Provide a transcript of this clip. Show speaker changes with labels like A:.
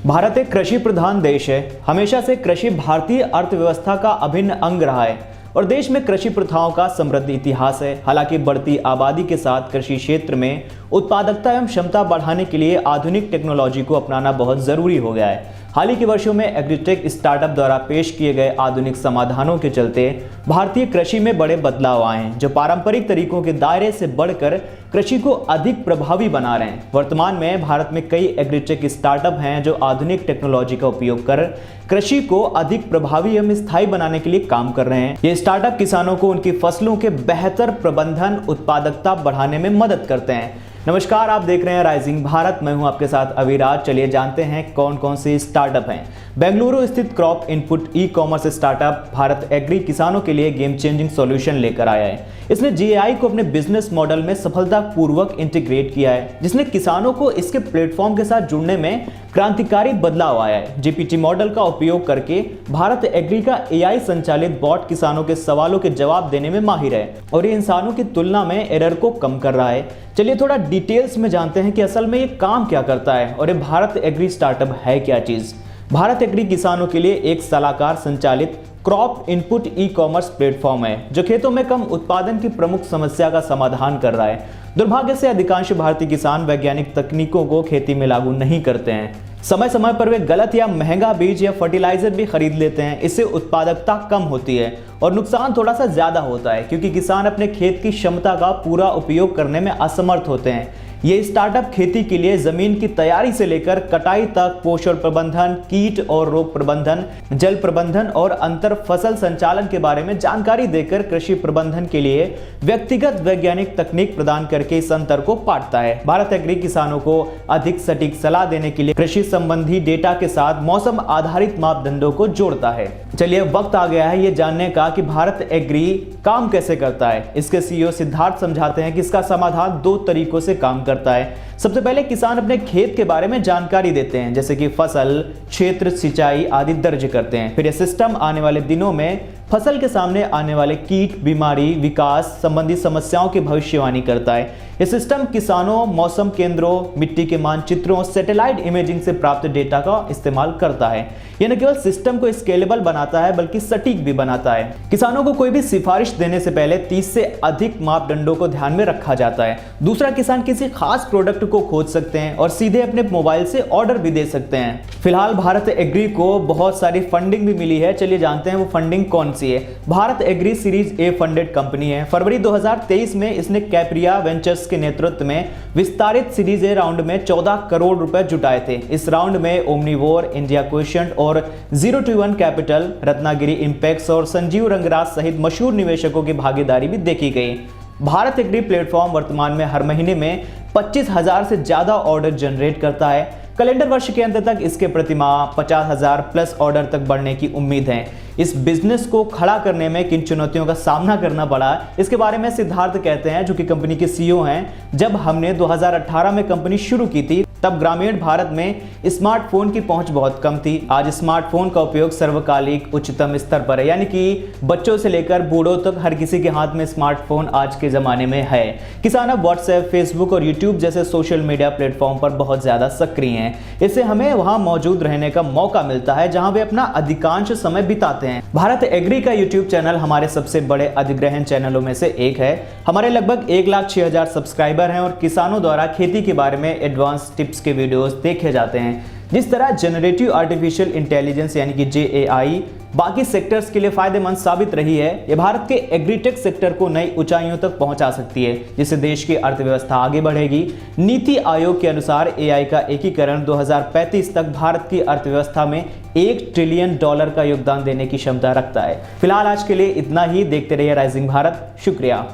A: भारत एक कृषि प्रधान देश है। हमेशा से कृषि भारतीय अर्थव्यवस्था का अभिन्न अंग रहा है और देश में कृषि प्रथाओं का समृद्ध इतिहास है। हालांकि बढ़ती आबादी के साथ कृषि क्षेत्र में उत्पादकता एवं क्षमता बढ़ाने के लिए आधुनिक टेक्नोलॉजी को अपनाना बहुत जरूरी हो गया है। हाल ही के वर्षों में एग्रीटेक स्टार्टअप द्वारा पेश किए गए आधुनिक समाधानों के चलते भारतीय कृषि में बड़े बदलाव आए हैं, जो पारंपरिक तरीकों के दायरे से बढ़कर कृषि को अधिक प्रभावी बना रहे हैं। वर्तमान में भारत में कई एग्रीटेक स्टार्टअप हैं जो आधुनिक टेक्नोलॉजी का उपयोग कर कृषि को अधिक प्रभावी एवं स्थायी बनाने के लिए काम कर रहे हैं। ये स्टार्टअप किसानों को उनकी फसलों के बेहतर प्रबंधन, उत्पादकता बढ़ाने में मदद करते हैं। नमस्कार, आप देख रहे हैं राइजिंग भारत। मैं हूं आपके साथ अविराज। चलिए जानते हैं कौन कौन से स्टार्टअप हैं। बेंगलुरु स्थित crop input e commerce startup Bharat agri किसानों के लिए गेम चेंजिंग सॉल्यूशन लेकर आया है। इसने जीएआई को अपने बिजनेस मॉडल में सफलतापूर्वक इंटीग्रेट किया है, जिसने किसानों को इसके प्लेटफॉर्म के साथ जुड़ने में क्रांतिकारी बदलाव आया है। जीपीटी मॉडल का उपयोग करके भारत एग्री का एआई संचालित बॉट किसानों के सवालों के जवाब देने में माहिर है और ये इंसानों की तुलना में एरर को कम कर रहा है। चलिए थोड़ा डिटेल्स में जानते हैं कि असल में ये काम क्या करता है और ये भारत एग्री स्टार्टअप है क्या चीज। भारत एग्री किसानों के लिए एक सलाहकार संचालित crop input e commerce platform है, जो खेतों में कम उत्पादन की प्रमुख समस्या का समाधान कर रहा है। दुर्भाग्य से अधिकांश भारतीय किसान वैज्ञानिक तकनीकों को खेती में लागू नहीं करते हैं। समय समय पर वे गलत या महंगा बीज या फर्टिलाइजर भी खरीद लेते हैं। इससे उत्पादकता कम होती है और नुकसान थोड़ा सा ज्यादा होता है, क्योंकि किसान अपने खेत की क्षमता का पूरा उपयोग करने में असमर्थ होते हैं। ये स्टार्टअप खेती के लिए जमीन की तैयारी से लेकर कटाई तक पोषण प्रबंधन, कीट और रोग प्रबंधन, जल प्रबंधन और अंतर फसल संचालन के बारे में जानकारी देकर कृषि प्रबंधन के लिए व्यक्तिगत वैज्ञानिक तकनीक प्रदान करके इस अंतर को पाटता है। भारत एग्री किसानों को अधिक सटीक सलाह देने के लिए कृषि संबंधी डेटा के साथ मौसम आधारित मापदंडों को जोड़ता है। चलिए वक्त आ गया है ये जानने का कि भारत एग्री काम कैसे करता है। इसके सीईओ सिद्धार्थ समझाते हैं कि इसका समाधान दो तरीकों से काम करता है। सबसे पहले किसान अपने खेत के बारे में जानकारी देते हैं, जैसे कि फसल, क्षेत्र, सिंचाई आदि दर्ज करते हैं। फिर यह सिस्टम आने वाले दिनों में फसल के सामने आने वाले कीट, बीमारी, विकास संबंधी समस्याओं की भविष्यवाणी करता है। यह सिस्टम किसानों, मौसम केंद्रों, मिट्टी के मानचित्रों, सैटेलाइट इमेजिंग से प्राप्त डेटा का इस्तेमाल करता है। यह न केवल सिस्टम को स्केलेबल बनाता है बल्कि सटीक भी बनाता है। किसानों को कोई भी सिफारिश देने से पहले 30 से अधिक मापदंडों को ध्यान में रखा जाता है। दूसरा, किसान किसी खास प्रोडक्ट को खोज सकते हैं और सीधे अपने मोबाइल से ऑर्डर भी दे सकते हैं। फिलहाल भारत एग्री को बहुत सारी फंडिंग भी मिली है। चलिए जानते हैं वो फंडिंग कौन सी है। Bharat agri series A funded company है। फरवरी 2023 में इसने कैप्रिया वेंचर्स के नेतृत्व में विस्तारित सीरीज ए राउंड में 14 करोड़ रुपए जुटाए थे। इस राउंड में ओमनीवोर, इंडिया क्वेश्चन और 021 कैपिटल, रत्नागिरी इंपेक्स और संजीव रंगराज सहित मशहूर निवेशकों की भागीदारी भी देखी गई। भारत एग्री प्लेटफॉर्म वर्तमान में हर महीने में 25,000 से ज्यादा ऑर्डर जनरेट करता है। कैलेंडर वर्ष के अंत तक इसके प्रतिमाह 50,000 प्लस ऑर्डर तक बढ़ने की उम्मीद है। इस बिजनेस को खड़ा करने में किन चुनौतियों का सामना करना पड़ा, इसके बारे में सिद्धार्थ कहते हैं, जो कि कंपनी के सीईओ हैं। जब हमने 2018 में कंपनी शुरू की थी, तब ग्रामीण भारत में स्मार्टफोन की पहुंच बहुत कम थी। आज स्मार्टफोन का उपयोग सर्वकालिक उच्चतम स्तर पर है, यानी कि बच्चों से लेकर बूढ़ों तक हर किसी के हाथ में स्मार्टफोन आज के जमाने में है। किसान अब व्हाट्सएप, फेसबुक और यूट्यूब जैसे सोशल मीडिया प्लेटफॉर्म पर बहुत ज्यादा सक्रिय हैं। इससे हमें वहां मौजूद रहने का मौका मिलता है जहां वे अपना अधिकांश समय बिताते हैं। भारत एग्री का यूट्यूब चैनल हमारे सबसे बड़े अधिग्रहण चैनलों में से एक है। हमारे लगभग 1,06,000 सब्सक्राइबर हैं और किसानों द्वारा खेती के बारे में एडवांस टिप्स के वीडियोस देखे जाते हैं। जिस तरह जनरेटिव आर्टिफिशियल इंटेलिजेंस यानी कि जेएआई बाकी सेक्टर्स के लिए फायदेमंद साबित रही है, यह भारत के एग्रीटेक सेक्टर को नई ऊंचाइयों तक पहुंचा सकती है, जिससे देश की अर्थव्यवस्था आगे बढ़ेगी। नीति आयोग के अनुसार एआई का एकीकरण 2035 तक भारत की अर्थव्यवस्था में $1 ट्रिलियन का योगदान देने की क्षमता रखता है। फिलहाल आज के लिए इतना ही। देखते रहिए राइजिंग भारत। शुक्रिया।